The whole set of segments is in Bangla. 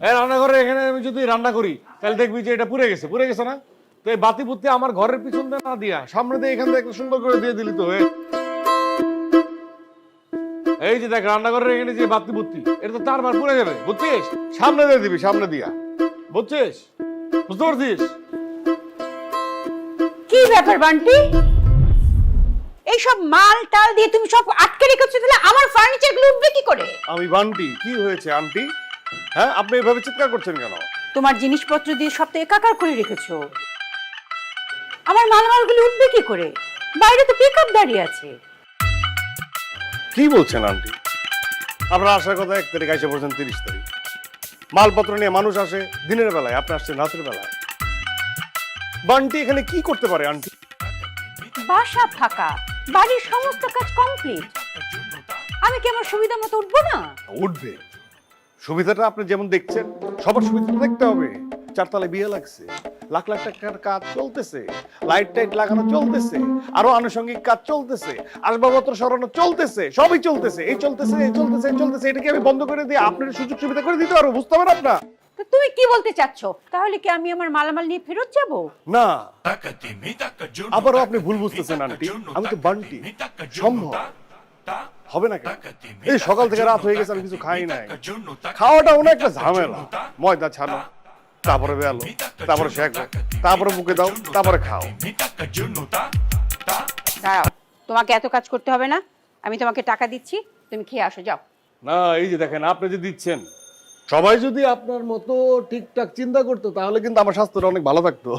এই রান্নাঘরে এখানে আমি যদি রান্না করি তাহলে দেখবি যে এটা পুড়ে গেছে না? তো এই বাতি বুত্তি আমার ঘরের পিছন দিয়ে না দিয়া সামনে দিয়ে এখান থেকে সুন্দর করে দিয়ে দিলি তো। এই যে দেখ রান্নাঘরের এখানে যে বাতি বুত্তি, এটা তো তারবার পুড়ে যাবে, বুঝছিস? সামনে দিয়ে দিবি, সামনে দিয়া, বুঝছিস? বুঝতে পারছিস? কি ব্যাপার বান্টি, এইসব মাল টাল দিয়ে তুমি সব আটকে রেখেছো, তাহলে আমার ফার্নিচার গুলো উঠবে কি করে? আমি বান্টি, কি হয়েছে আন্টি? হ্যাঁ, আপনি এভাবে চিৎকার করছেন কেন? তোমার জিনিসপত্র দিয়ে সব তো একাকার করে রেখেছো, আমার মালামালগুলো উঠবে কি করে? বাইরে তো পিকআপ দাঁড়িয়ে আছে। কি বলছেন আন্টি? আপনার আসার কথা 1 তারিখ, এসে পড়ছেন 30 তারিখ। মালপত্র নিয়ে মানুষ আসে দিনের বেলায়, আপনি আসছেন রাতের বেলায়। বান্টি এখানে কি করতে পারে আন্টি? বাসা ফাঁকা, বাড়ির সমস্ত কাজ কমপ্লিট, আমি কি আমার সুবিধা মতো উঠবো না? উঠবে। সুবিধাটা আপনি যেমন দেখছেন, সবার সুবিধা দেখতে হবে। 4 তলায় বিয়ে লাগছে, লাখ লাখ টাকার কাজ চলতেছে, লাইট টাইট লাগানো চলতেছে, আরো আনুষঙ্গিক কাজ চলতেছে, আসবাবপত্র সরানো চলতেছে, সবই চলতেছে, এই চলতেছে এই চলতেছে এই চলতেছে। এটা কি আমি বন্ধ করে দিয়ে আপনার সুযোগ সুবিধা করে দিতে পারবো? বুঝতে পারেন আপনার? তো তুমি কি বলতে চাচ্ছ? তাহলে কি আমি আমার মালামাল নিয়ে ফেরত যাব? না, আবারও আপনি ভুল বুঝতেছেন আন্টি। আমি তো বান্টি, সম্ভব হবে না কেন? এই সকাল থেকে রাত হয়ে গেছে, আমি কিছু খাই নাই। খাওয়াটা অনেক একটা ঝামেলা। ময়দা ছানো, তারপরে বেলো, তারপরে শেখো, তারপরে মুখে দাও, তারপরে খাও। দাঁড়াও, তোমাকে এত কাজ করতে হবে না, আমি তোমাকে টাকা দিচ্ছি, তুমি খেয়ে আসো, যাও। না, এই যে দেখেন, আপনি যে দিচ্ছেন, সবাই যদি আপনার মতো ঠিকঠাক চিন্তা করতো তাহলে কিন্তু আমার স্বাস্থ্যটা অনেক ভালো থাকতো।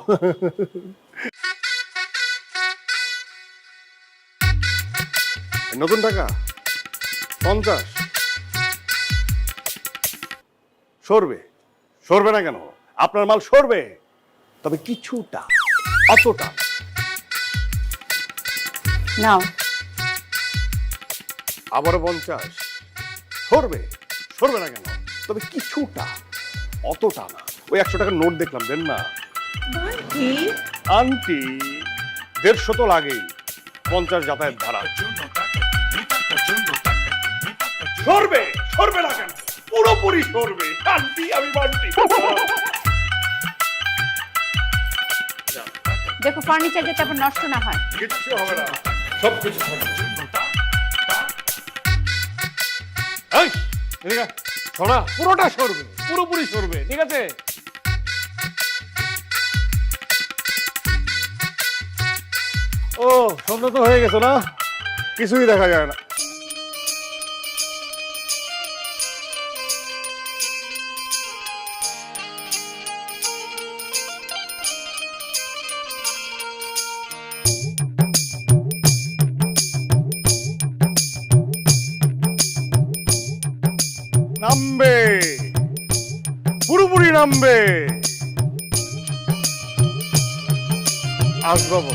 নতুন টাকা 50 সরবে না কেন? আপনার মাল সরবে, তবে কিছুটা, অতটা নাও। আবারও 50 সরবে না কেন? তবে কিছুটা, অতটা না। ওই 100 টাকার নোট দেখলাম, দেন না আন্টি। 150 তো লাগেই, 50 যাতায়াত ভাড়া। সরবে না কেন? পুরোপুরি সরবে আন্টি, আমি বান্টি। দেখো ফার্নিচার যাতে আবার নষ্ট না হয়। কিচ্ছু হবে না, সবকিছু হবে। এই, এদিকে সরা, পুরোটা সরবে, পুরোপুরি সরবে, ঠিক আছে? ও, সন্ধ্যা তো হয়ে গেছে না, কিছুই দেখা যায় না। নামবে, পুরোপুরি নামবে। আসবাব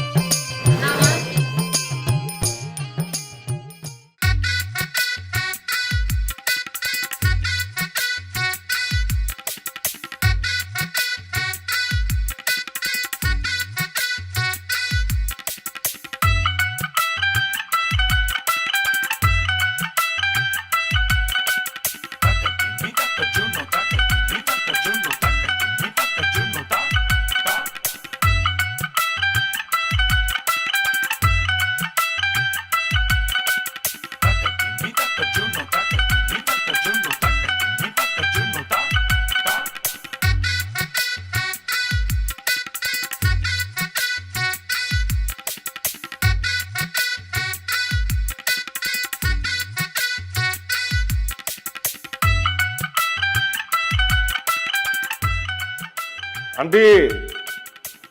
আন্টি,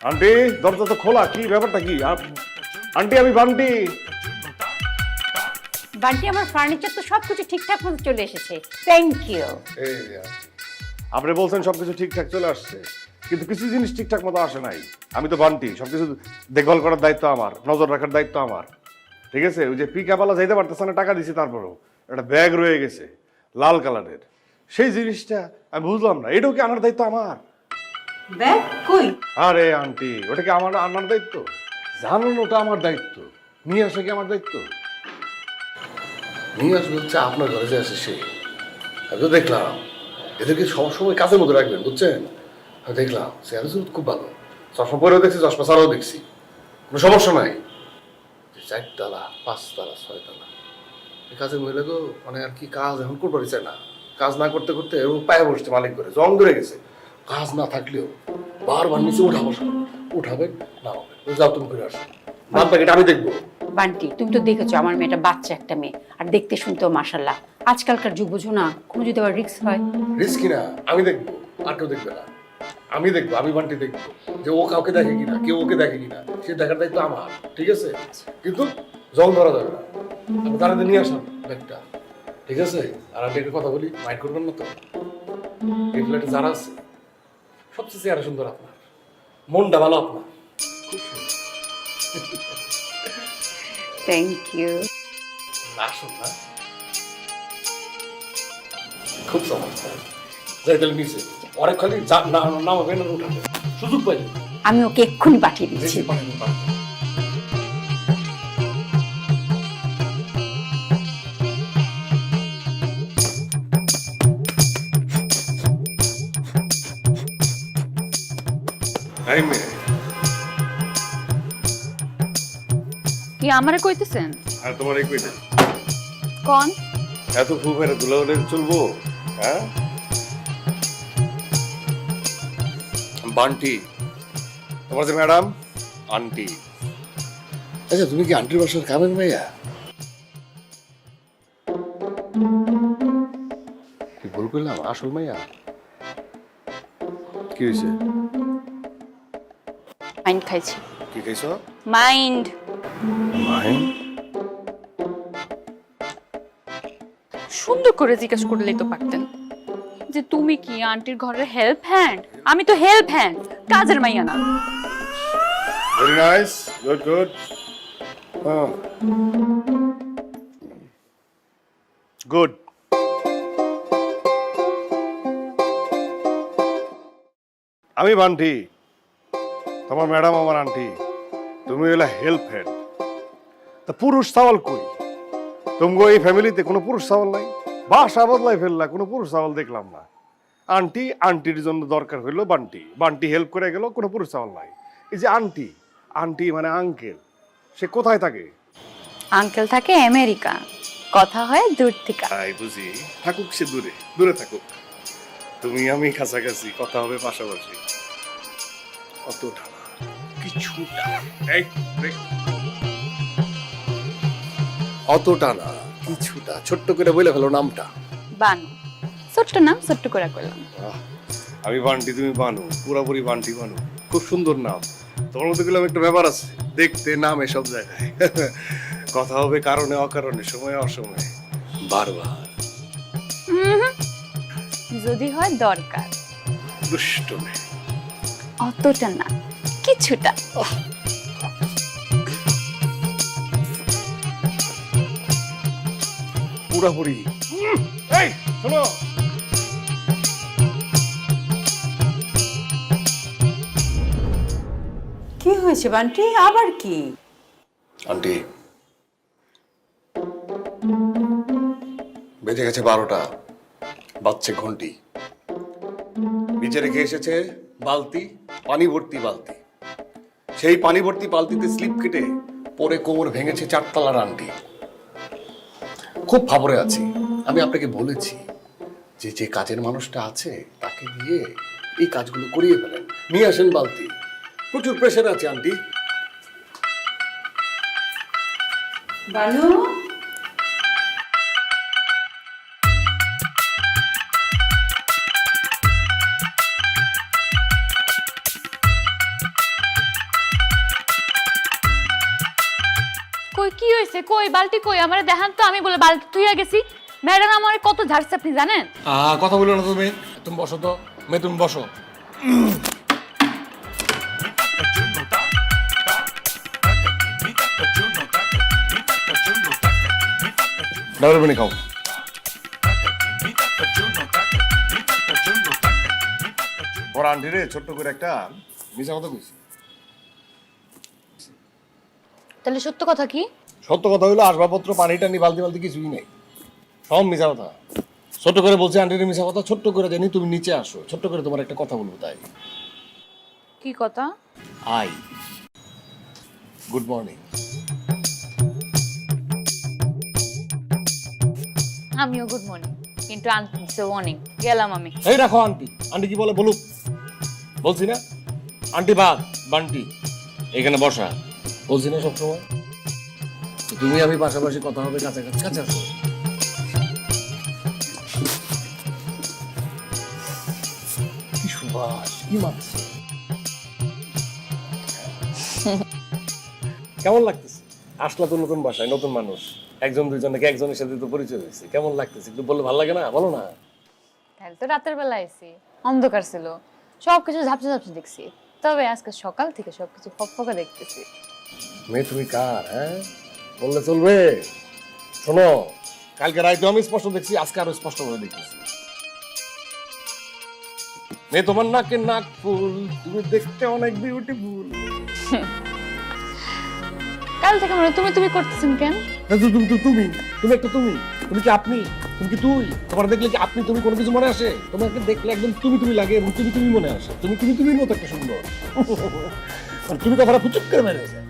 আন্টি দরজা তো খোলা, কি ব্যাপারটা কি? আন্টি, আমি বান্টি। বান্টি, আমার ফার্নিচার তো সবকিছু ঠিকঠাক মতো চলে এসেছে, থ্যাংক ইউ। আপনি বলছেন সবকিছু ঠিকঠাক চলে আসছে, কিন্তু কিছু জিনিস ঠিকঠাক মতো আসে নাই। আমি তো বান্টি, সবকিছু দেখভাল করার দায়িত্ব আমার, নজর রাখার দায়িত্ব আমার, ঠিক আছে? ওই যে পিকআপওয়ালা যাইতে পারতেছে না, টাকা দিছি, তারপরেও একটা ব্যাগ রয়ে গেছে লাল কালারের, সেই জিনিসটা আমি বুঝলাম না। এটাও কি আনার দায়িত্ব আমার? ব্যাগ কই? আরে আন্টি, ওটা কি আমার আনার দায়িত্ব? জানানোটা আমার দায়িত্ব, নিয়ে আসা কি আমার দায়িত্ব? নিয়ে আসবে হচ্ছে আপনার ঘরে যে আসে সে। আমি তো দেখলাম এদেরকে সবসময় কাজের মধ্যে রাখবেন, বুঝছেন? আমি দেখলাম চেহারা সুরত খুব ভালো, চশমা পরেও দেখছি, চশমা ছাড়াও দেখছি, কোনো সমস্যা নাই। 4 তলা 5 তলা 6 তলা এই কাজের মহিলা তো মানে আর কি কাজ এখন করতে পারছে না, কাজ না করতে করতে ও পায়ে বসছে, মালিক করে জং ধরে গেছে। কাজ না থাকলেও বারবার নিচে উঠা বসা, উঠাবেন না যাও তুমি করে আসো, বাদ বাকিটা আমি দেখবো। বান্টি, তুমি তো দেখেছো আমার মেয়েটা বাচ্চা একটা মেয়ে, আর দেখতে শুনতেও মাশাল্লাহ। আজকালকার যুগ বুঝো না, কোনো যদি আবার রিস্ক হয়। রিস্কি না, আমি দেখবো, আর কেউ দেখবে না। আমি দেখবো, আমি বান্টি দেখবো যে ও কাউকে দেখে কিনা, কেউ ওকে দেখে কিনা, সে দেখার দায়িত্ব আমার, ঠিক আছে? কিন্তু জং ধরা যাবে না। আমি তারা নিয়ে আসলাম ব্যাগটা, ঠিক আছে? আর আমি একটা কথা বলি, মাইন্ড করবেন না তো? এই ফ্ল্যাটে যারা আছে সবচেয়ে চেহারা সুন্দর আপনার, মনটা ভালো আপনার, খুব সুন্দর। Thank you. আসুন না, খুব চমৎকার। যাই তাহলে নিচে অনেক খালি নামাবে না উঠাবে, সুযোগ পাই। আমি ওকে এক্ষুনি পাঠিয়ে দিচ্ছি। এই মেয়ে, কি আমারে কইতেছেন? আর তোমার এই কইতে কোন? এত ফুল ফেরে দুলা উঠে চলবো? হ্যাঁ, বান্টি তোমার যে ম্যাডাম আন্টি। আচ্ছা, তুমি কি আন্টির বাসার কামের মাইয়া? কি ভুল করলাম? আসল মাইয়া? কি হয়েছে? মাইন্ড খাইছি। কি খাইছো? মাইন্ড। মাইন? সুন্দর করে জিজ্ঞেস করলেই তো পারতেন যে তুমি কি আন্টির ঘরের হেল্প হ্যান্ড? আমি তো হেল্প হ্যান্ড, কাজের মাইয়া না। Very nice, good good, good. আমি বান্টি, তোমার ম্যাডাম আমার আন্টি, তুমি হলে হেল্প হ্যান্ড। তা পুরুষ সাওয়াল কই? তুমি এই ফ্যামিলিতে কোনো পুরুষ সাওয়াল নাই? বাসা বদলাই ফেললা, কোনো পুরুষ সাওয়াল দেখলাম না। আন্টি, আন্টির জন্য দরকার হইলো বান্টি, বান্টি হেল্প করে গেল, কোনো পুরুষ সাওয়াল নাই। এই যে আন্টি, আন্টি মানে আঙ্কেল, সে কোথায় থাকে? আঙ্কেল থাকে আমেরিকা, কথা হয় দূর থেকে। তাই বুঝি, থাকুক সে দূরে, দূরে থাকুক। তুমি আমি কাছাকাছি, কথা হবে পাশাপাশি। অতটা না, কিছুটা। এই ব্রেক। অতটা না, কিছুটা। ছোট্ট করে বলে ফেলো নামটা। বানু। ছোট্ট নাম, ছোট্ট করে কইলাম। আমি বান্টি, তুমি বানু, পুরাপুরি বান্টি বানু। খুব সুন্দর নাম। তোমার মধ্যে গেলাম একটা ব্যাপার আছে, দেখতে নাম এসব জায়গায়। কথা হবে কারণে অকারণে, সময়ে অসময়ে, বারবার। যদি হয় দরকার। দুষ্ট মেয়ে। অতটা না, কিছুটা। পুরাপুরি। এই শোনো, কি হয়েছে বান্টি, আবার কি? আন্টি, বেজে গেছে 12টা, বাজছে ঘন্টি। নিচে রেখে এসেছে বালতি, পানি ভর্তি বালতি। সেই পানি ভর্তি বালতিতে স্লিপ কেটে পরে কোমর ভেঙেছে 4 তলার আন্টি। খুব ফাবরে আছি। আমি আপনাকে বলেছি যে যে কাজের মানুষটা আছে তাকে দিয়ে এই কাজগুলো করিয়ে ফেলেন, নিয়ে আসেন বালতি। প্রচুর প্রেশার আছে আন্টি। বানু, কই কি হয়েছে? কই বালতি কই? আমারে দেখান তো। আমি বলে বালতি থুইয়া গেছি। ম্যাডাম আমারে কত ঝাড়ছে আপনি জানেন? কথা বলো না তুমি, তুমি বসো তো। তুমি বসো। ডাবল পানি খাও। বড় আন্টি রে, ছোট্ট করে একটা মিশা কথা কইছি। তাহলে সত্য কথা কি? সত্য কথা হইলো আসবাবপত্র, পানি টানি, বালতি বালতি কিছুই নেই, সব মিশা কথা। ছোট করে বলছি আন্টির মিশা কথা, ছোট্ট করে জানি তুমি নিচে আসো, ছোট্ট করে তোমার একটা কথা বলবো তাই। কি কথা? I good morning. আমিও গুড মর্নিং, কিন্তু আন্টি ওয়ার্নিং, গেলাম আমি। এই রাখো আন্টি, আন্টি কি বলে বলুক, বলছি না আন্টি বাদ বান্টি, এখানে বসা, বলছি না সবসময়। তো তুমি আমি পাশাপাশি কথা হবে, কাছাকাছি কাছে আসো। কি সুবাস, কি মাছ, কেমন লাগতেছে? আসলা তো নতুন বাসায়, নতুন মানুষ, একজন দুইজন নাকি একজনের সাথে তো পরিচয় হয়েছে, কেমন লাগতেছে একটু বললে ভালো লাগে না? বলো না। তাহলে তো রাতের বেলা আইছি, অন্ধকার ছিল, সবকিছু ঝাপসা ঝাপসা দেখছি, তবে আজকে সকাল থেকে সবকিছু ফকফকা দেখতেছি। মেয়ে তুমি কার? হ্যাঁ বললে চলবে? শোনো, কালকে রাইতে আমি স্পষ্ট দেখছি, আজকে আরো স্পষ্ট করে দেখতেছি। মেয়ে তোমার নাকের নাক ফুল, তুমি দেখতে অনেক বিউটিফুল। কাল থেকে মনে হয় তুমি তুমি করতেছেন কেন? তুমি একটা তুমি কি আপনি, তুমি কি তুই? তোমার দেখলে কি আপনি তুমি কোনো কিছু মনে আসে? তোমাকে দেখলে একদম তুমি লাগে এবং তুমি মনে আসে। তুমি মতো একটা সুন্দর, আর তুমি কথাটা ফুচুক করে মেরে যায়।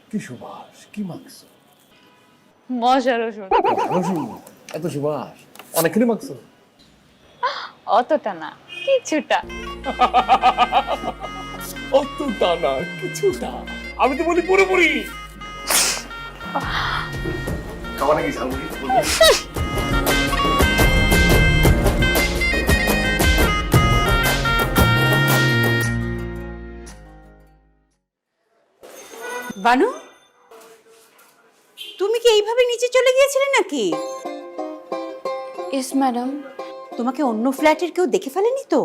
কি সুবাস, কি মাখছ, মজার ওষুধ। এত সুবাস অনেকখানি মাখছ। অতটা না, কিছুটা। অতটা না, কিছুটা, আমি তো বলি পুরোপুরি। খাওয়া নাকি ঝালমুড়ি? বানু, তুমি কি এইভাবে নিচে চলে গিয়েছিলে নাকি? ইস ম্যাডাম। তোমাকে অন্য ফ্ল্যাটের কেউ দেখে ফেলেনি তো?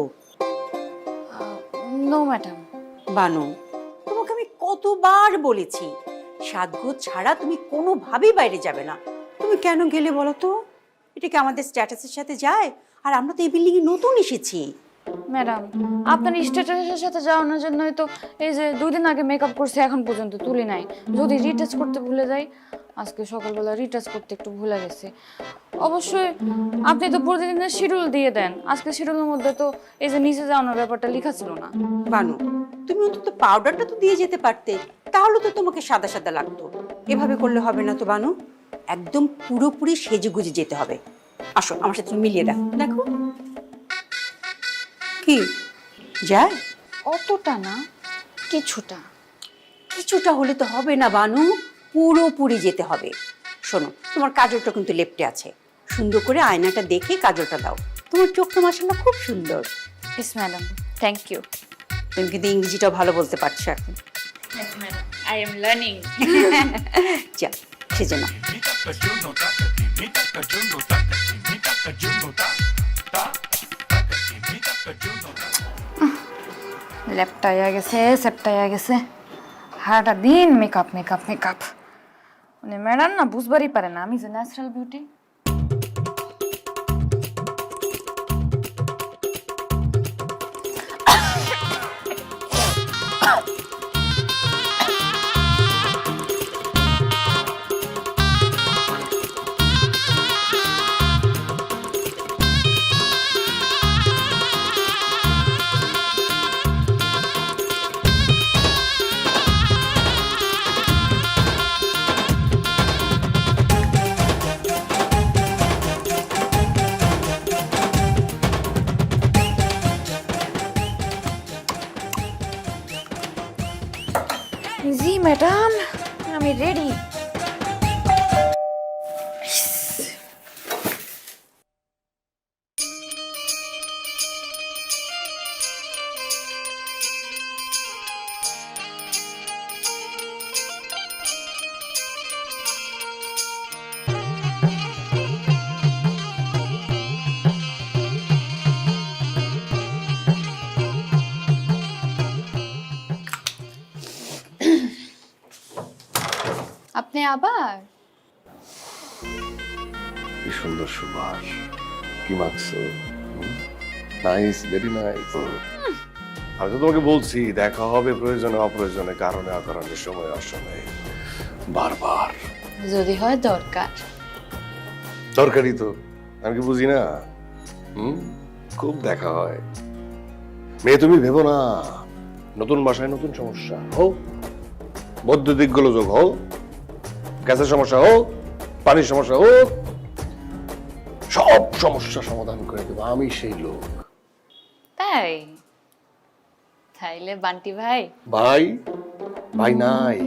No madam. বানু, তোমাকে আমি কতবার বলেছি সাজগোজ ছাড়া তুমি কোনোভাবেই বাইরে যাবে না। তুমি কেন গেলে বলো তো? এটা কি আমাদের স্ট্যাটাসের সাথে যায়? আর আমরা তো এই বিল্ডিং এ নতুন এসেছি। ম্যাডাম, আপনার স্ট্যাটাসের সাথে যাওয়ানোর জন্যই তো এই যে 2 দিন আগে মেকআপ করছে, এখন পর্যন্ত তুলি নাই। যদি রিটাচ করতে ভুলে যাই, আজকে সকালবেলা রিটাচ করতে একটু ভুলে গেছে। অবশ্যই আপনি তো প্রতিদিনের শিডিউল দিয়ে দেন, আজকে শিডিউলের মধ্যে তো এই যে নিচে যাওয়ানোর ব্যাপারটা লেখা ছিল না। বানু, তুমি অন্তত পাউডারটা তো দিয়ে যেতে পারতে, তাহলে তো তোমাকে সাদা সাদা লাগতো। এভাবে করলে হবে না তো বানু, একদম পুরোপুরি সেজেগুজে যেতে হবে। আসো আমার সাথে মিলিয়ে দেখো, দেখো কি যায়। অতটা না, কিছুটা। কিছুটা হলে তো হবে না বানু, পুরোপুরি যেতে হবে। শোনো, তোমার কাজলটা কিন্তু লেপ্টে আছে, সুন্দর করে আয়নাটা দেখে কাজলটা দাও। তোমার চোখটা মাশাআল্লাহ খুব সুন্দর। ইস ম্যাডাম, থ্যাংক ইউ। তুমি কিন্তু ইংরেজিটাও ভালো বলতে পারছো এখন। Yes madam, I am learning. যা সেজে নাও। ল্যাপটাইয়া গেছে, সেপটাইয়া গেছে, সারাটা দিন মেকআপ মেকআপ মেকআপ। মানে ম্যাডাম না বুঝবারই পারে না আমি যে ন্যাচারাল বিউটি। জি ম্যাডাম, আমি রেডি। আপনি আবার? কি সুন্দর সুবাস, কি মাখছো, নাইস, ভেরি নাইস। আমি তো তোমাকে বলছি দেখা হবে প্রয়োজনে অপ্রয়োজনে, কারণে অকারণে, সময় অসময়ে, বারবার। যদি হয় দরকার। দরকারি তো, আমি কি বুঝি না? খুব দেখা হয়। মেয়ে তুমি ভেবো না, নতুন বাসায় নতুন সমস্যা হোক, বৈদ্যুতিক গোলযোগ হোক, গ্যাসের সমস্যা হোক, পানির সমস্যা হোক, সব সমস্যা সমাধান করে দেবো আমি সেই লোক। তাই তাইলে বান্টি ভাই ভাই ভাই নাই,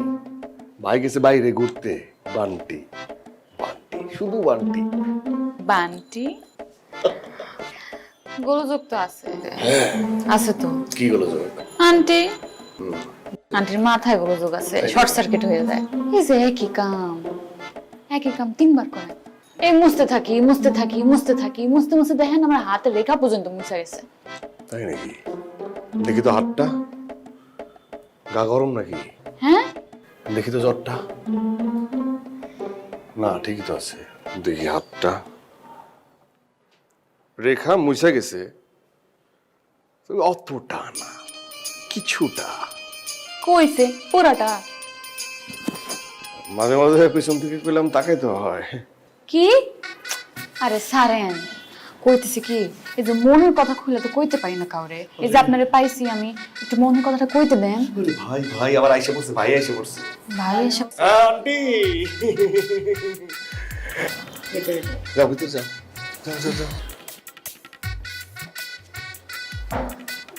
ভাই গেছে বাইরে ঘুরতে। বান্টি বান্টি শুধু বান্টি। বান্টি গোলযোগ তো আছে, আছে তো। কি গোলযোগ? আন্টি আন্টির মাথায় গোলযোগ আছে, শর্ট সার্কিট হয়ে যায়। এই যে একই কাম 3বার করে, এই মুছতে থাকি মুছতে থাকি মুছতে থাকি, মুছতে মুছতে দেখেন আমার হাতের রেখা পর্যন্ত মুছে গেছে। তাই নাকি? দেখি তো হাতটা, গা গরম নাকি? হ্যাঁ দেখি তো জ্বরটা। না ঠিকই তো আছে, দেখি হাতটা, রেখা মুছে গেছে, তবে অতটা না, কিছুটা। কইছে পুরাটা? মাঝে মাঝে পেছন থেকে কইলাম তাকাইতে হয়। কি? আরে সারেন, কইতেছি কি, এই যে মনের কথা খুলে তো কইতে পারি না কাউরে। এই যে আপনারে পাইছি আমি, একটু মনের কথাটা কইতে দেন। ভাই ভাই আবার আইসা পড়ছে, ভাই আইসা পড়ছে। ভাই এসব আন্টি যাও ভিতরে যাও, যাও যাও যাও।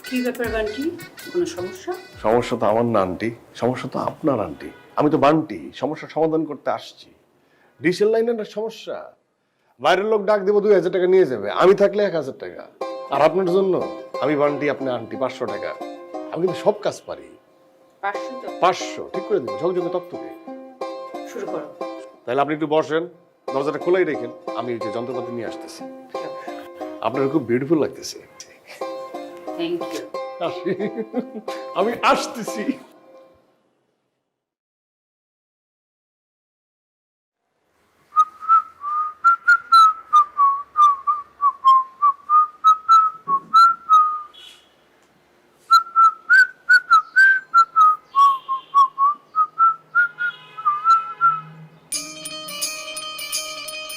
কি ব্যাপার বান্টি, কোনো সমস্যা? সমস্যা তো আমার না আন্টি, সমস্যা তো আপনার আন্টি। আমি তো বান্টি, সমস্যার সমাধান করতে আসছি। ডিসেল লাইনের সমস্যা, বাইরের লোক ডাক দেবো 2000 টাকা নিয়ে যাবে, আমি থাকলে 1000 টাকা। আর আপনার জন্য আমি বান্টি, আপনি আন্টি, 500 টাকা। আমি কিন্তু সব কাজ পারি। 500 তো 500 ঠিক করে দেবো, ঝকঝকে তকতকে। শুরু করো। তাহলে আপনি একটু বসেন, দরজাটা খোলাই রেখেন, আমি এই যে যন্ত্রপাতি নিয়ে আসতেছি। আপনার খুব বিউটিফুল লাগতেছে। Thank you. আমি আসতেছি।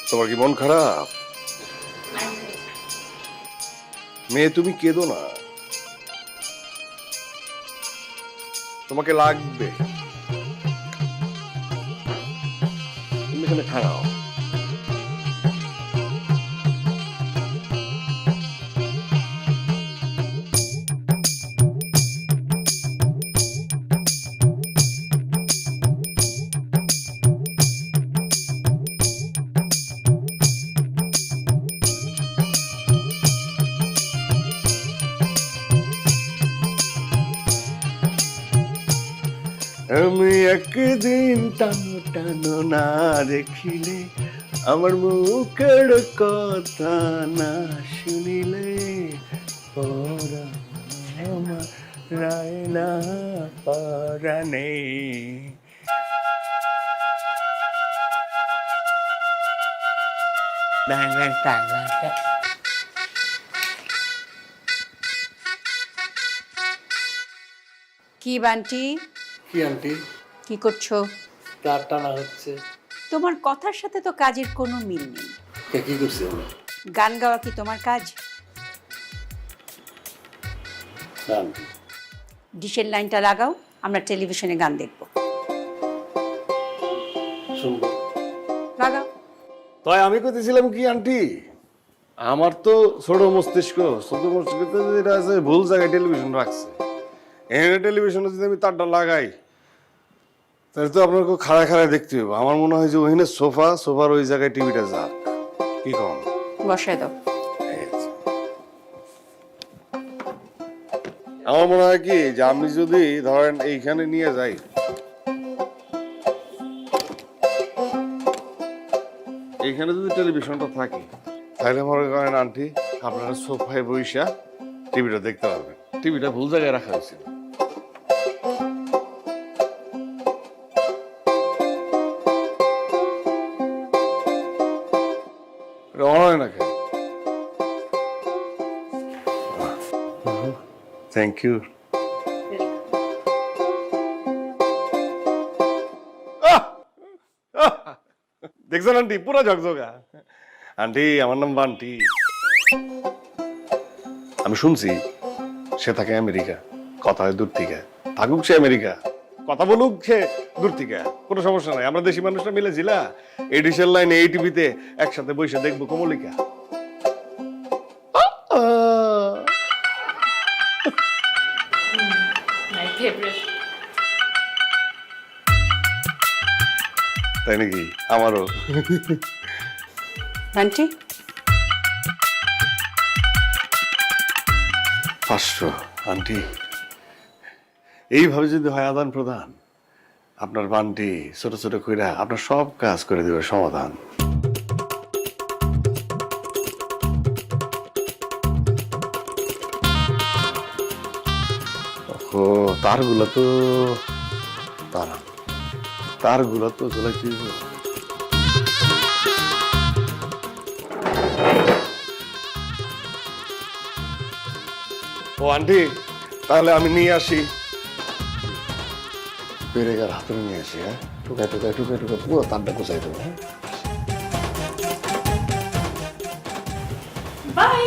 তোমার কি মন খারাপ? মেয়ে তুমি কেঁদো না, তোমাকে লাগবে। তুমি এখানে খাড়াও। আমি একদিন টানো টানো না দেখিলে, আমার মুখের কথা না শুনিলে, পরাণ আমার রায় না পরাণে। কি বান্টি, কি আন্টি? কি করছো? তার টানা হচ্ছে। তোমার কথার সাথে তো কাজের কোনো মিল নেই। কি করছি আমি? গান গাওয়া কি তোমার কাজ? ডিশের লাইনটা লাগাও, আমরা টেলিভিশনে গান দেখব। শুনবো। লাগাও। তাই আমি কইতেছিলাম কি আন্টি, আমার তো ছোট মস্তিষ্ক, ছোট মস্তিষ্কতে যেটা আছে ভুল জায়গায় টেলিভিশন রাখছে। এখানে টেলিভিশনে যদি আমি তারটা লাগাই, তাহলে তো আপনার খাড়া খাড়া দেখতে হবে। আমার মনে হয় যে ওখানে সোফার ওই জায়গায় টিভিটা যাক। কি কম? বসায় দাও। আমার মনে হয় কি যে আমি যদি ধরেন এইখানে নিয়ে যাই, এইখানে যদি টেলিভিশনটা থাকে, তাহলে মনে করেন আন্টি আপনারা সোফায় বইসা টিভিটা দেখতে পারবেন। টিভিটা ভুল জায়গায় রাখা হয়েছিল। Thank you. দেখছেন আন্টি, পুরো ঝকঝকা। আন্টি আমার নাম বান্টি। আমি শুনছি সে থাকে আমেরিকা, কথা হয় দূর থেকে। থাকুক সে আমেরিকা, কথা বলুক সে দূর থেকে, কোনো সমস্যা নাই। আমরা দেশি মানুষরা মিলে জিলা এই ডিশের লাইনে এই টিভিতে একসাথে বসে দেখবো কমলিকা। তাই নাকি? আমারও। বান্টি 500 আন্টি, এইভাবে যদি হয় আদান প্রদান, আপনার বান্টি ছোট ছোট কইরা আপনার সব কাজ করে দেবে সমাধান। ও তারগুলো তো তারগুলো তো চলে দিব। ও আন্টি, তাহলে আমি নিয়ে আসি, পেরেকার হাতে নিয়ে আসি। হ্যাঁ, টুকায় টুকায় টুকায় টুকায় পুরো তারটা গুছাই দেবো। হ্যাঁ, বাই।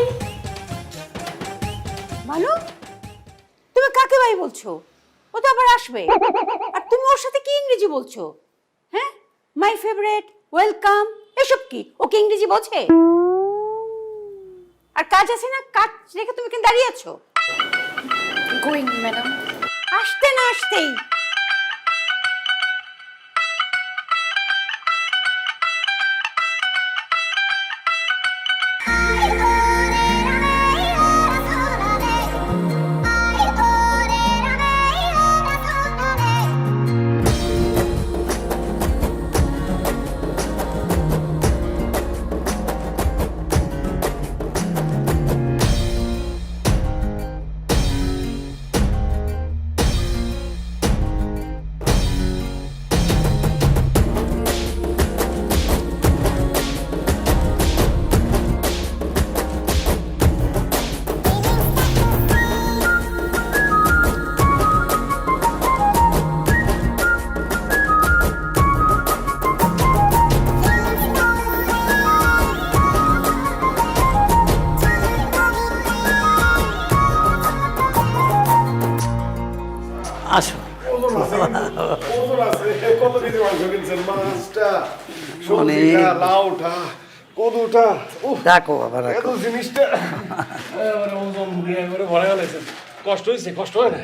মানু, তুমি কাকে বাই বলছো? ও তো আবার আসবে, আর তুমি ওর সাথে কি ইংরেজি বলছো? হ্যাঁ, মাই ফেভারিট, ওয়েলকাম, এসব কি? ও কি ইংরেজি বোঝে? আর কাজ আছে না, কাজ রেখে তুমি কেন দাঁড়িয়ে আছো? Going madam. আসতে না আসতেই আসো। ডাকো আবার ডাকো। কষ্ট হয়েছে, কষ্ট হয় না,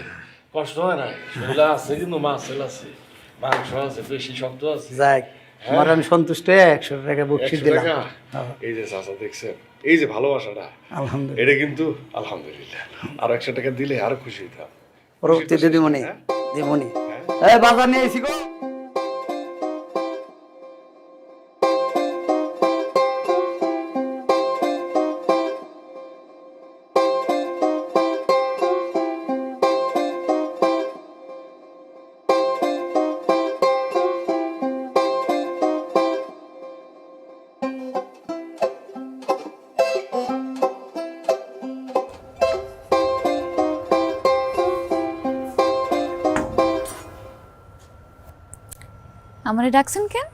কষ্ট হয় না। শরীরে আছে কিন্তু মাছ আছে, মাংস আছে, বেশি শক্ত আছে। যাক, আমার আমি সন্তুষ্ট হয়ে 100 টাকা বকশিস 100 দিলাম। টাকা? এই যে চাচা দেখছেন, এই যে ভালোবাসাটা, আলহামদুলিল্লাহ। এটা কিন্তু আলহামদুলিল্লাহ। আরো 100 টাকা দিলে আরো খুশি হইতাম। পরবর্তী দিদিমণি, হ্যাঁ? দিদিমণি, এই বাজার নিয়ে এসি গো। আমারে ডাকছেন কেন?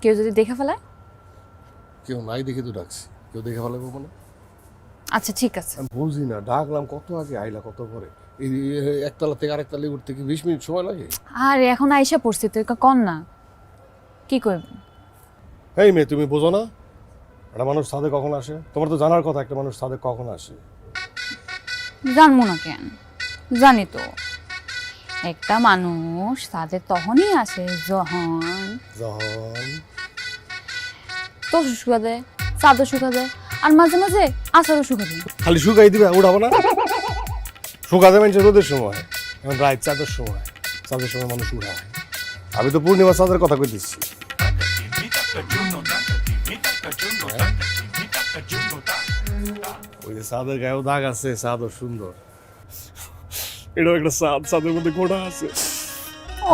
কেউ যদি দেখে ফেলায়? কেউ নাই দেখে তো ডাকছি, কেউ দেখে ফেলাবো মানে? আচ্ছা ঠিক আছে। আমি বুঝি না, ডাকলাম কত আগে, আইলা কত পরে। এই একতলা থেকে আরেকতলা উঠতে কি 20 মিনিট সময় লাগে? আর এখন আইসা পড়ছি তো কন না, কি করবেন? এই মেয়ে, তুমি বোঝো না একটা মানুষ সাদে কখন আসে? তোমার তো জানার কথা একটা মানুষ সাদে কখন আসে। জানবো না কেন, জানি তো। একটা মানুষ তাদের তখনই আসে যখন যখন তোষক শুকা দেয়, চাদর শুকা দেয়, আর মাঝে মাঝে আচারও শুকা দেয়। খালি শুকাই দিবে, উঠাবো না? শুকাতে মানুষ রোদের সময়, এখন রাত চাঁদের সময়, চাঁদের সময় মানুষ উঠায়। আমি তো পূর্ণিমা চাঁদের কথা কই দিচ্ছি। ওই যে চাঁদের গায়েও দাগ আছে, চাঁদও সুন্দর। এটাও একটা চাঁদ, চাঁদের মধ্যে গোড়া আছে।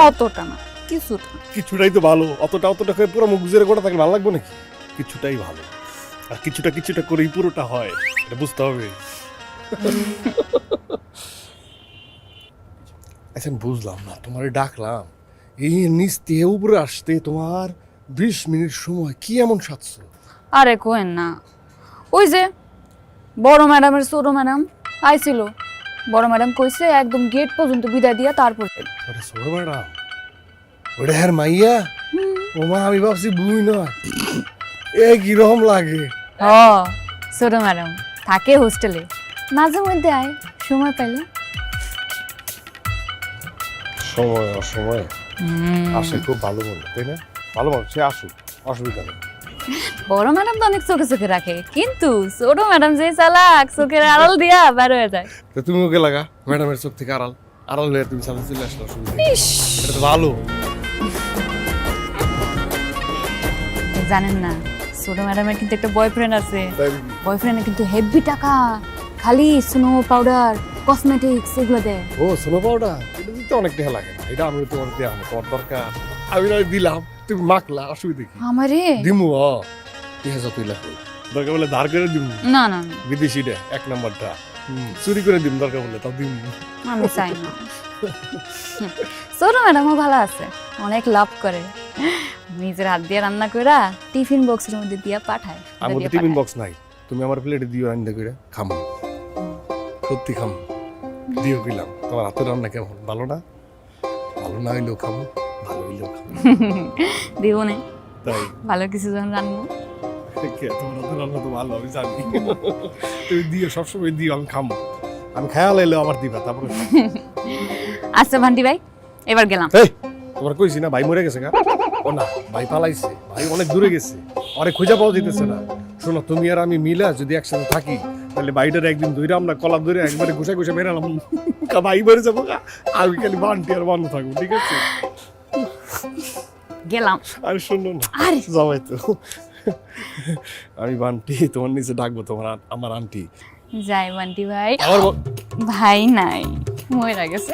অতটা না, কিছুটা। কিছুটাই তো ভালো, অতটা করে পুরো মুখ জুড়ে গোড়া থাকলে ভালো লাগবে নাকি? কিছুটাই ভালো, আর কিছুটা করেই পুরোটা হয়, এটা বুঝতে হবে। আচ্ছা, বুঝলাম না, তোমারে ডাকলাম এই নিচ থেকে উপরে আসতে তোমার 20 মিনিট সময় কি এমন সাজছো? আরে কোয়েন না, ওই যে বড় ম্যাডামের ছোট ম্যাডাম আইছিল, বড় ম্যাডাম কইছে একদম গেট পর্যন্ত বিদায় দিয়া তারপর ওটা ছোট ম্যাডাম, ওটা হ্যার মাইয়া? ও মা, আমি ভাবছি বুই নয়। এ কিরকম লাগে? হ ছোট ম্যাডাম থাকে হোস্টেলে, মাঝে মধ্যে আয় সময় পাইলে। সময় অসময় আসে, খুব ভালো মনে, তাই না? ভালো মানুষ, সে আসুক, অসুবিধা নেই। বড় ম্যাডাম তো অনেক চোখে চোখে রাখে, কিন্তু ছোট ম্যাডাম যে চালাক চোখের আড়াল দিয়া বের হয়ে যায়। তো তুমি ওকে লাগা, ম্যাডামের চোখ থেকে আড়াল আড়াল হয়ে তুমি সামনে চলে আসলে অসুবিধা নেই। এটা তো ভালো। জানেন না ছোট ম্যাডামের কিন্তু একটা বয়ফ্রেন্ড আছে, তাই বয়ফ্রেন্ডে কিন্তু হেভি টাকা, খালি স্নো পাউডার কসমেটিক্স এগুলো দেয়। ও সোনো পাউডার, এটা দিতে অনেক টাকা লাগে না, এটা আমি তোমার দেওয়া হবে, তোমার দরকার আমি নয় দিলাম, তুমি মাখলা, অসুবিধা কি? আমারে দিমু 2000 তুই লাগবে, দরকার বলে ধার করে দিমু, না না না, বিদেশিটা 1 নম্বরটা চুরি করে দিম, দরকার বলে তাও দিমু। আমি চাই না। ছোট ম্যাডামও ভালো আছে, অনেক লাভ করে, নিজের হাত দিয়ে রান্না কইরা টিফিন বক্সের মধ্যে দিয়া পাঠায়। আমার দিয়ে টিফিন পাঠায়। বক্স নাই, তুমি আমার প্লেটে দিও রান্না করে খামো, সত্যি খামো, দিও কইলাম। তোমার হাতের রান্না কেমন? ভালো না? ভালো না হইলেও খাবো, ভালো হইলেও খাবো। দিব না, তাই ভালো কিছু যখন রান্না। তোমার হাতের রান্না তো ভালো, আমি জানি। তুমি দিও, সবসময় দিও, আমি খামো, আমি খেয়াল এলেও আবার দিবা, তারপরে আচ্ছা ভান্টি ভাই, এবার গেলাম। এই তোমার কইছি না ভাই মরে গেছে গা? ও না, ভাই পালাইছে, ভাই অনেক দূরে গেছে, অরে খুঁজে পাওয়া যেতেছে না। শোনো, তুমি আর আমি মিলা যদি একসাথে থাকি, তাহলে ভাইটার একদিন ধরে আমরা কলা ধরে একবারে ঘুষে ঘুষে বেরালাম, ভাই মরে যাবো গা, আমি খালি বান্টি আর বান্ন থাকবো, ঠিক আছে? গেলাম। আর শোনো না, আরে যাবাই তো, আমি বান্টি তোমার নিচে ডাকবো, তোমার আমার আন্টি। যাই বান্টি ভাই, আমার ভাই নাই, মরে গেছে।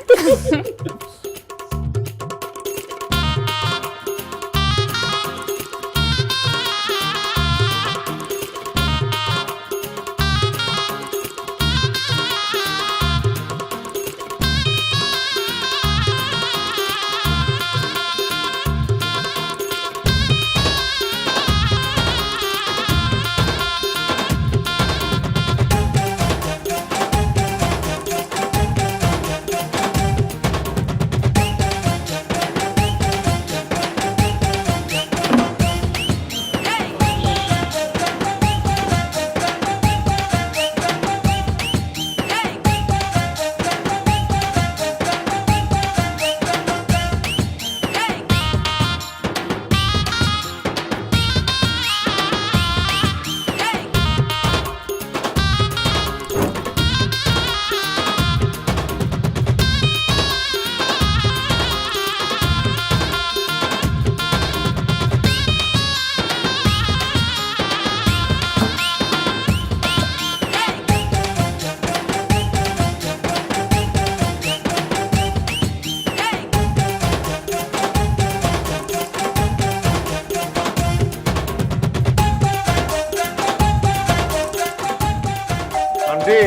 আন্টি,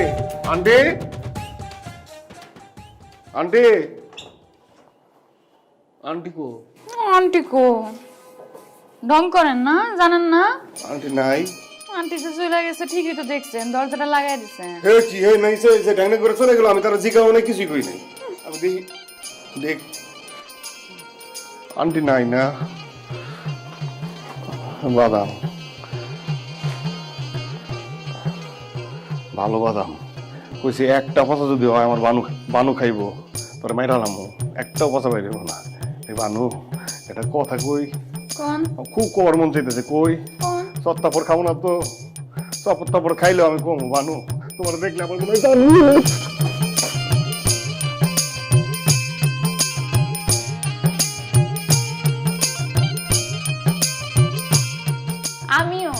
আন্টি, আন্টি, আন্টি কো? আন্টি কো? ঢং করেন না, জানেন না? আন্টি নাই। আন্টি যে চলে গেছে ঠিকই তো দেখছেন, দরজাটা লাগাই দিছেন। হে কি হে নাই, সে ডাইনে করে চলে গেল, আমি তার জিগাও নাই, কিছুই কই নাই। আমি দেখি, দেখ আন্টি নাই না। বাদাম, ভালো বাদাম কইছি, একটা পচা যদি হয় আমার বানু খাইবো, তোর মাইরালাম, একটাও পচা বাইরেব না। এই বানু, এটা কথা কই, কোন খুব কর মন চাইতেছে, কই কোন চত্তাপর খাবো না তো, চত্তাপর খাইলেও আমি কম বানু, তোমার দেখলে আমার মনে হয় জানু। আমিও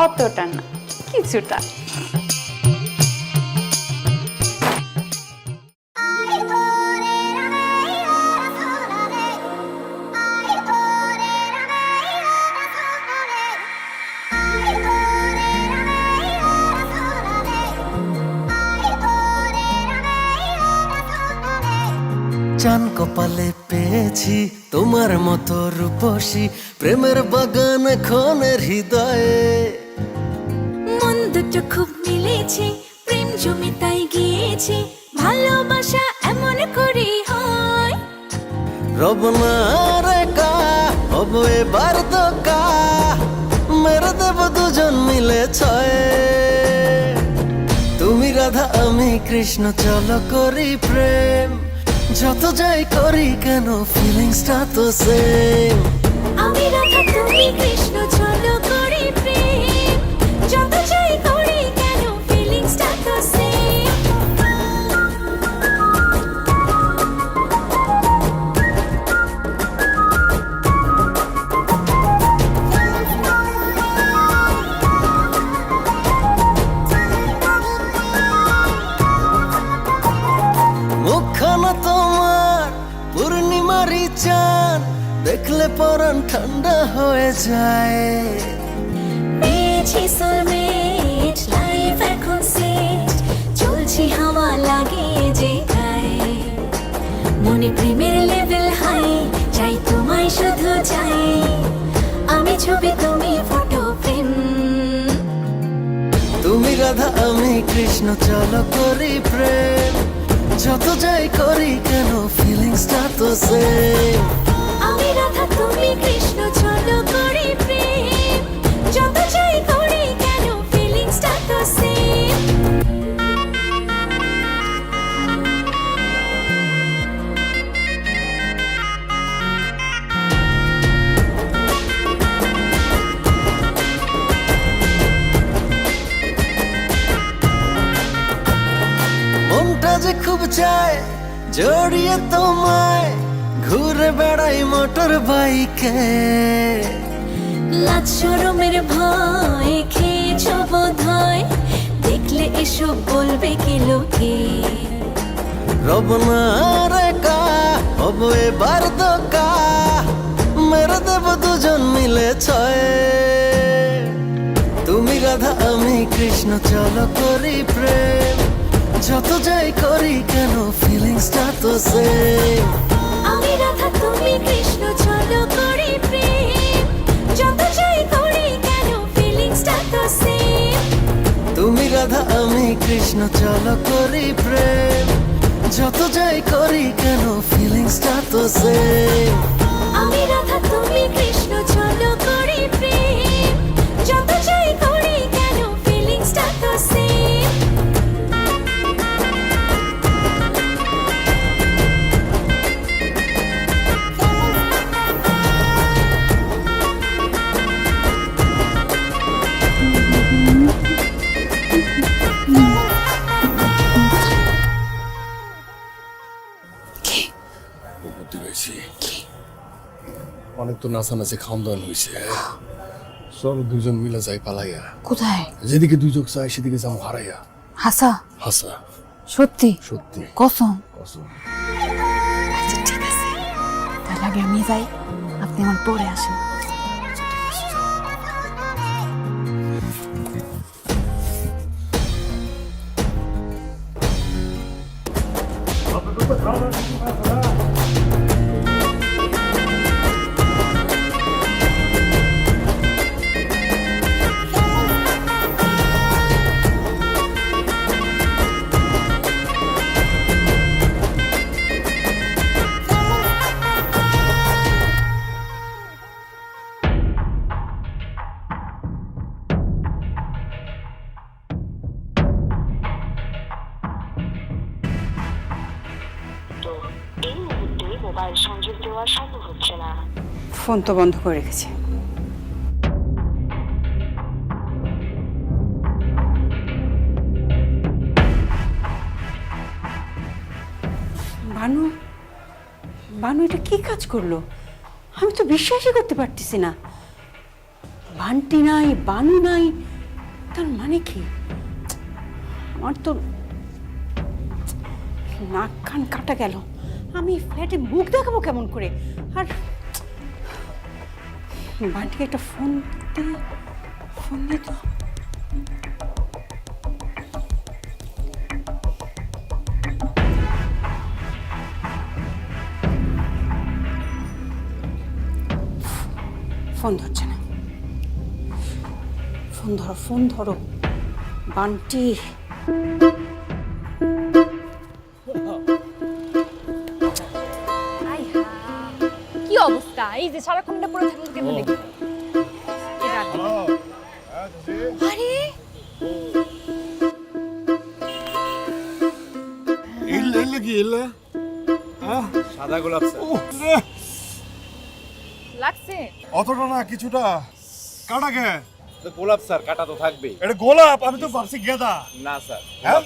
অতটা না, কিছুটা। চান কপালে পেয়েছি তোমার মতো রূপসী, প্রেমের বাগান খনের হৃদয়ে। মন দুটো খুব মিলেছে, প্রেম জমে তাই গিয়েছে, ভালোবাসা এমন করে হয়। রব না রে কা হব এবার দোকা, মেরে দেব দুজন মিলে ছয়। তুমি রাধা আমি কৃষ্ণ, চলো করি প্রেম, যত যাই করি কেন ফিলিংসটা তো সেম। আমি রাধা তুমি কৃষ্ণ, চলো করি প্রেম, যত যাই করি কেন ফিলিংসটা তো সেম। মুখখানা তোমার পূর্ণিমারি চাঁদ, দেখলে পরাণ ঠান্ডা হয়ে যায়। পেয়েছি সোলমেট, লাইফ এখন সেট, চলছি হাওয়া লাগিয়ে যে গায়ে। মনে প্রেমের লেভেল হাই, চাই তোমায় শুধু চাই, আমি ছবি তুমি ফটো প্রেম। তুমি রাধা আমি কৃষ্ণ, চলো করি প্রেম, যত যাই করি কেন ফিলিংসটা তো সেম। আমি রাধা তুমি কৃষ্ণ, চলো করি প্রেম, যত যাই করি কেন ফিলিংসটা তো সেম। মনটা যে খুব চায় জড়িয়ে তোমায়, ঘুরে বেড়াই মোটর বাইকে। লাজ শরমের ভয় খেয়েছ বোধহয়, দেখলে এসব বলবে কি লোকে। রব না রে কা হব এবার দোকা, মেরে দেব দুজন মিলে ছয়। তুমি রাধা আমি কৃষ্ণ, চলো করি প্রেম, যত যাই করি কেন ফিলিংসটা তো সেম। আমি রাধা তুমি কৃষ্ণ, চলো করি প্রেম, যত যাই করি কেন ফিলিংসটা তো সেম। তুমি রাধা আমি কৃষ্ণ, চলো করি প্রেম, যত যাই করি কেন ফিলিংসটা তো সেম। আমি রাধা তুমি কৃষ্ণ, চলো করি প্রেম, যত যাই করি কেন ফিলিংসটা তো সেম। বুদ্ধি হয়েছি, অনেক তো নাচানাচি খাওয়ান দাওয়ান হয়েছে, চল দুজন মিলে যাই পালাইয়া। কোথায়? যেদিকে দুই চোখ চাই সেদিকে যাবো হারাইয়া। হাসা? হাসা সত্যি? সত্যি কসম? কসম। আচ্ছা ঠিক আছে, তার আগে আমি যাই, আপনি আমার পরে আসেন। এই মুহূর্তে মোবাইল সংযোগ দেওয়া সম্ভব হচ্ছে না। ফোন তো বন্ধ করে রেখেছে। বানু, বানু এটা কি কাজ করলো? আমি তো বিশ্বাসই করতে পারতেছি না। বান্টি নাই, বানু নাই, তার মানে কি? আমার তো নাক কান কাটা গেল। আমি ফ্ল্যাটে মুখ দেখাবো কেমন করে? আর বান্টিকে একটা ফোন দে তো। ফোন ধরছে না। ফোন ধরো, ফোন ধরো। বান্টি, কি অবস্থা? এই যে সারাক্ষণটা পড়ে থাকলে কেমন দেখি? আরে ইল্লা কি ইল্লা? সাদা গোলাপ স্যার। লাগছে? অতটা না, কিছুটা। কাটা কে? গোলাপ স্যার, কাটা তো থাকবেই। এটা গোলাপ, আমি তো ভাবছি গেঁদা। না স্যার, হ্যাঁ?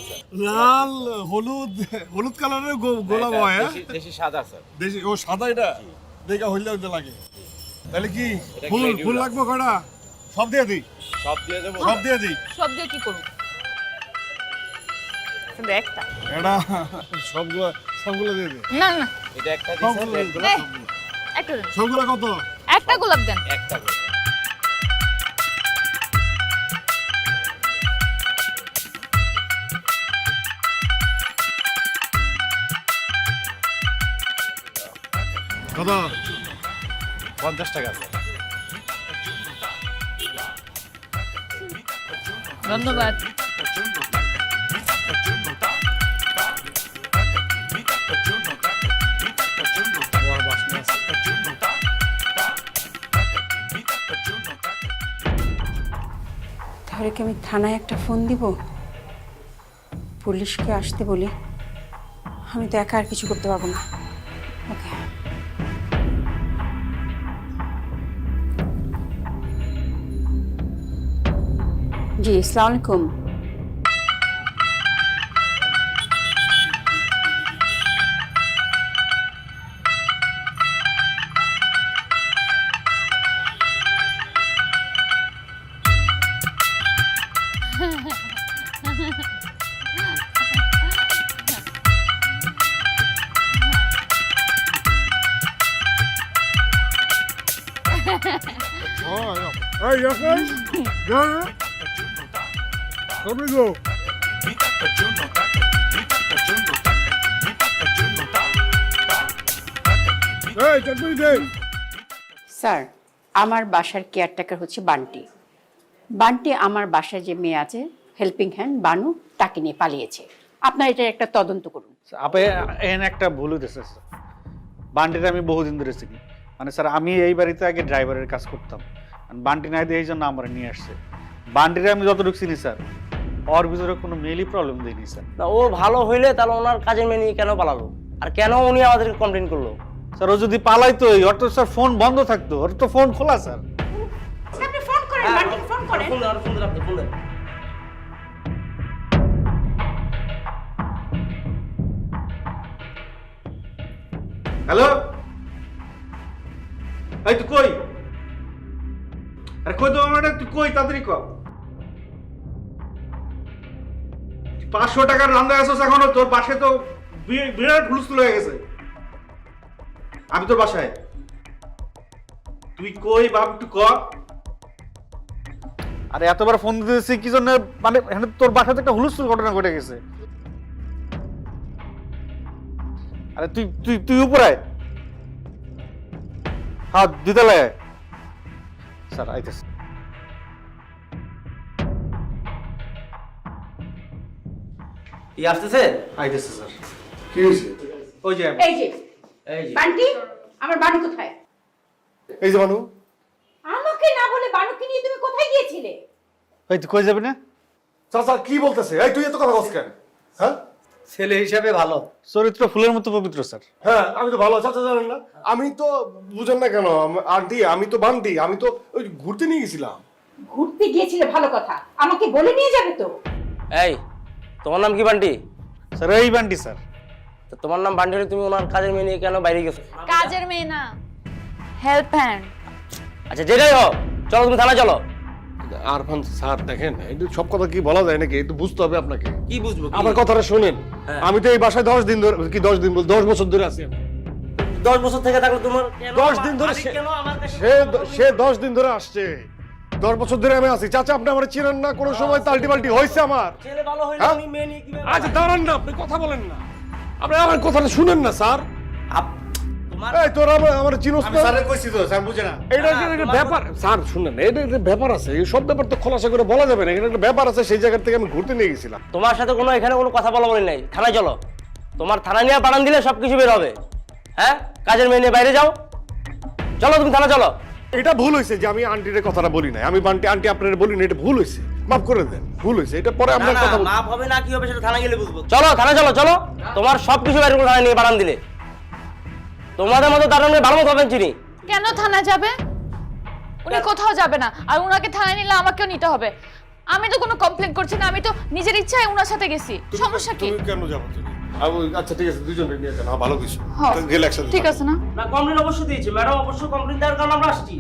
লাল হলুদ, হলুদ কালারের গোলাপ হয়। হ্যাঁ? দেশি সাদা স্যার। দেশি, ও সাদা এটা দেখা হইলে হইলে লাগে। তাহলে কি ফুল ফুল লাগবে কয়টা? সব দিয়ে দিই, সব দিয়ে দেবো। সব দিয়ে দিই। সব দিয়ে কি করব? শুধু একটা? এটা সবগুলো সবগুলো দিয়ে দিই। না না, এটা একটা সবগুলো এই, একটা দেন। সবগুলো কত? একটা গোলাপ দেন। একটা কত? 50 টাকা স্যার। ধন্যবাদ। তাহলে কি আমি থানায় একটা ফোন দিব, পুলিশকে আসতে বলি? আমি তো একা আর কিছু করতে পারবো না। ওকে। জি, আসসালামু আলাইকুম। Hey, yes, guys? Yeah. Let me go. Hey, take me there. Sir, আমার বাসার কেয়ারটেকার হচ্ছে বান্টি। বান্টি আমার বাসায় যে মেয়ে আছে হেল্পিং হ্যান্ড বানু, তাকে নিয়ে পালিয়েছে। আপনার এটা একটা তদন্ত করুন। আপনি এখানে একটা ভুল হইতেছে স্যার। বান্টিটা আমি বহুদিন ধরে চিনি। মানে স্যার, আমি এই বাড়িতে আগে ড্রাইভারের কাজ করতাম। বান্টি নাই দিয়ে এই জন্য আমার নিয়ে আসছে। বান্টিটা আমি যতটুকু চিনি স্যার, ওর ভিতরে কোনো মেলই প্রবলেম দেয়নি স্যার। না, ও ভালো হইলে তাহলে ওনার কাজের মেয়ে নিয়ে কেন পালালো? আর কেন উনি আমাদেরকে কমপ্লেন করলো? স্যার, ও যদি পালাইতো, ওর তো স্যার ফোন বন্ধ থাকতো, ওর তো ফোন খোলা স্যার। আপনি ফোন করেন, বান্টিকে ফোন করেন। ফোন দেন, ফোন দেন, আপনি ফোন দেন। হ্যালো, এই তুই কই? আরে কই তো আমার, তুই কই? তাড়াতাড়ি কর। 500 টাকার রান্দা আসছ এখনো? তোর বাসায় তো বিরাট হুলস্থুল হয়ে গেছে। আমি তোর বাসায়। তুই কই বাপ, একটু কর। আরে এতবার ফোন দিতেছি কি জন্য? মানে এখানে তোর বাসাতে একটা হুলস্থুল ঘটনা ঘটে গেছে। আরে তুই তুই তুই উপরে আয়। হ্যাঁ, দ্বিতলায় আয়। স্যার আইতেছে। কি আসতেছে? আইতেছে স্যার। কি হয়েছে? ওই যে এই যে বান্টি, আমার বানু কোথায়? এই যে মানু, আমাকে না বলে বানুকে নিয়ে তুমি কোথায় গিয়েছিলে? ওই তুই কই যাবি না? চাচা কি বলতেছে? এই তুই এত কথা বলছিস কেন? হ্যাঁ ছেলে হিসাবে ভালো, চরিত্র ফুলের মতো পবিত্র স্যার। হ্যাঁ, আমি তো ভালো। চাচা জানেন না, আমি তো বুঝেন না কেন আন্টি, আমি তো বান্টি, আমি তো ওই ঘুরতে নিয়ে গেছিলাম। ঘুরতে গিয়েছিলে ভালো কথা, আমাকে বলে নিয়ে যাবে তো। এই তোমার নাম কি বান্টি? স্যার এই বান্টি স্যার। তো তোমার নাম বান্টি হলে তুমি ওনার কাজের মেয়ে নিয়ে কেন বাইরে গেছো? কাজের মেয়ে না, হেল্প হ্যান্ড। আচ্ছা যেটাই হোক, চলো তুমি থানায় চলো। আরফান স্যার দেখেন, এটা সব কথা কি বলা যায় নাকি? একটু বুঝতে হবে আপনাকে। কি বুঝবো? আমার কথাটা শুনেন। আমি তো এই বাসায় 10 দিন ধরে, কি 10 দিন বল, 10 বছর ধরে আছি আমি। 10 বছর থেকে থাকলে তোমার কেন 10 দিন ধরে মালিক কেন আমার কাছে সে 10 দিন ধরে আসছে। 10 বছর ধরে আমি আছি। চাচা আপনি আমার চিনেন না, কোনো সময় তাল্টি পাল্টি হয়েছে আমার? ছেলে ভালো হইলে হ্যাঁ? উনি মেয়ে নিয়ে কিভাবে? আচ্ছা দাঁড়ান না, আপনি কথা বলেন না, আপনি আমার কথাটা শুনেন না স্যার। এই তোরা আমার চিনোস আমি না? স্যারের কইছি তো স্যার বুঝে না। এটা একটা ব্যাপার স্যার, শুনেন, এটা একটা ব্যাপার আছে, এই সব ব্যাপার তো খোলাসা করে বলা যাবে না। এখানে একটা ব্যাপার আছে, সেই জায়গা থেকে আমি ঘুরতে নিয়ে গেছিলাম। তোমার সাথে কোনো এখানে কোনো কথা বলা বলি নাই, থানায় চলো। তোমার থানা নিয়ে বাড়ান দিলে সবকিছু বের হবে। হ্যাঁ, কাজের মেয়ে নিয়ে বাইরে যাও, চলো তুমি থানা চলো। এটা ভুল হয়েছে যে আমি আন্টির কথাটা বলি নাই, আমি আন্টি আপনার বলি না, এটা ভুল হয়েছে, মাফ করে দেন, ভুল হয়েছে। এটা পরে আমরা কথা বলবো। মাপ হবে না কি হবে সেটা থানা গেলে বুঝবো। চলো থানা চলো, চলো। তোমার সবকিছু বাইরে করে থানা নিয়ে বাড়ান দিলে। তোমাদের মতো দারুণ ভালো মতো হবেন চিনি। কেন থানা যাবে? উনি কোথাও যাবে না, আর উনাকে থানায় নিলে আমাকেও নিতে হবে। আমি তো কোনো কমপ্লেন করছি না, আমি তো নিজের ইচ্ছায় উনার সাথে গেছি। সমস্যা কি? তুমি কেন যাবো তুমি? আচ্ছা ঠিক আছে, দুজনে নিয়ে যান, ভালো কিছু হ্যাঁ, গেলে একসাথে ঠিক আছে না? না, কমপ্লেন অবশ্যই দিয়েছি ম্যাডাম, অবশ্যই কমপ্লেন দেওয়ার কারণে আমরা আসছি।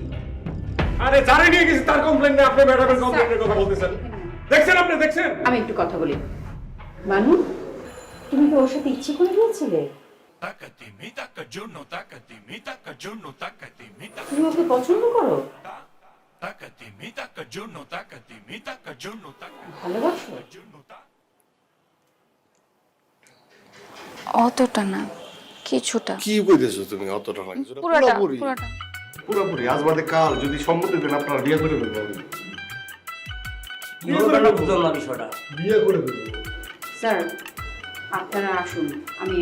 আরে যারে নিয়ে গেছি তার কমপ্লেন না, আপনি ম্যাডামের কমপ্লেনের কথা বলতেছেন। দেখছেন আপনি, দেখছেন? আমি একটু কথা বলি। মানু, তুমি তো ওর সাথে ইচ্ছে করে গিয়েছিলে? তুমি ওকে পছন্দ করো? ভালোবাসো? অতটা না, কিছুটা। কি কইতেছো তুমি? অতটা না, কিছুটা পুরোটা পুরোপুরি। পুরোটা। পুরোপুরি আজ বাদে কাল যদি সম্মতি দেন আপনারা বিয়ে করে ফেলবো। আমি বুঝলাম না বিষয়টা। বিয়ে করে ফেলবো। স্যার, আপনারা আসুন, আমি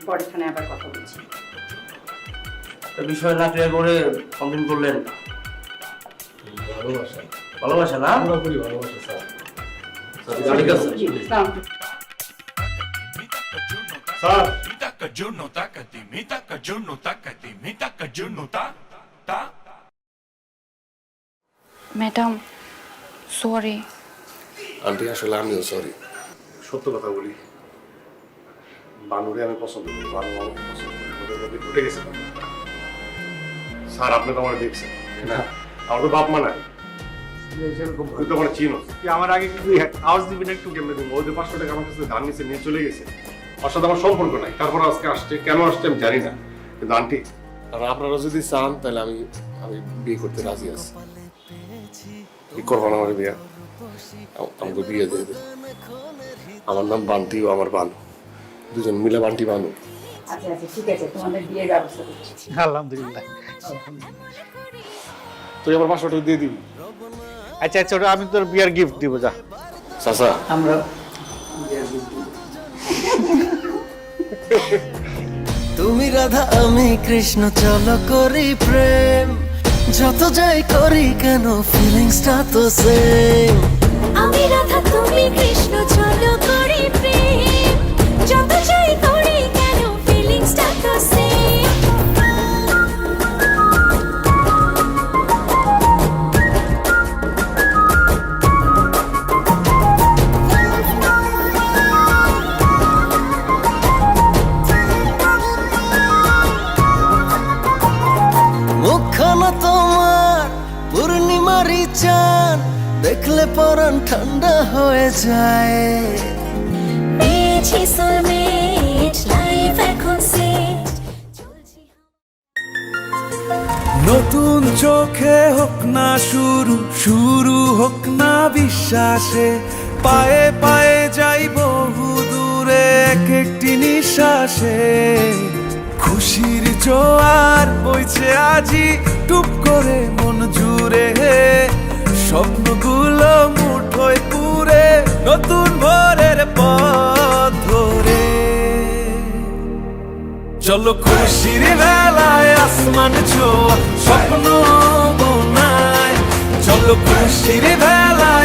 পরে থানায় আবার কথা বলছি। তো বিষয় না ক্লিয়ার করে কমপ্লেন করলেন। ভালোবাসা, ভালোবাসা না? পুরোপুরি ভালোবাসা স্যার। ঠিক আছে। জি, আসসালামু আলাইকুম। Sir madam, sorry. আন্টি আসলে আমিও সরি। সত্য কথা বলি, বানুরে আমি পছন্দ করি, বানু আমাকে পছন্দ করি, ওদের মধ্যে ঘুরে গেছে ব্যাপারটা। স্যার আপনি তো আমার দেখছেন না, আমার তো বাপ মা নাই, তুই তো আমার চিনো, তুই আমার আগে কিন্তু আওয়াজ দিবি না একটু? কেমনে দিব? ওই যে 500 টাকা আমার কাছে ধান নিচে নিয়ে চলে গেছে, ওর সাথে আমার সম্পর্ক নাই, তারপর আজকে আসছে, কেন আসছে আমি জানি না, কিন্তু আন্টি আর আপনারা যদি চান তাহলে আমি বিয়ে করতে রাজি আছি। কি করবো না আমার বিয়ে? আমাকে বিয়ে দিয়ে দেবে। আমার নাম বান্টি ও আমার বানু, দুজন মিলে বান্টি বানু। আচ্ছা আচ্ছা, ঠিক আছে, তোমাদের বিয়ের ব্যবস্থা করছি। আলহামদুলিল্লাহ। তুই আমার 500 টাকা দিয়ে দিবি। আচ্ছা আচ্ছা, ওটা আমি তোর বিয়ার গিফট দিব, যা। চাচা আমরা তুমি রাধা আমি কৃষ্ণ, চলো করি প্রেম। যত যাই করি কেন ফিলিংসটা তো সেম। আমি রাধা তুমি কৃষ্ণ চলো করি প্রেম যত যাই করি কেন ফিলিংসটা তো সেম মুখখানা তোমার পূর্ণিমারি চান, দেখলে পরাণ ঠান্ডা হয়ে যায়। পেয়েছি সোলমেট লাইফ এখন সেট চলছি নতুন চোখে হোক না শুরু, শুরু হোক না বিশ্বাসে, পায়ে পায়ে যাই বহু দূরে এক একটি নিঃশ্বাসে। খুশির জোয়ার বইছে আজি টুপ করে মন জুড়ে, স্বপ্নগুলো মুঠোয় পুরে নতুন ভোরের পথ ধরে। চলো খুশির বেলায় আসমান ছোঁয়া স্বপ্ন বোনায়, চলো খুশির বেলায়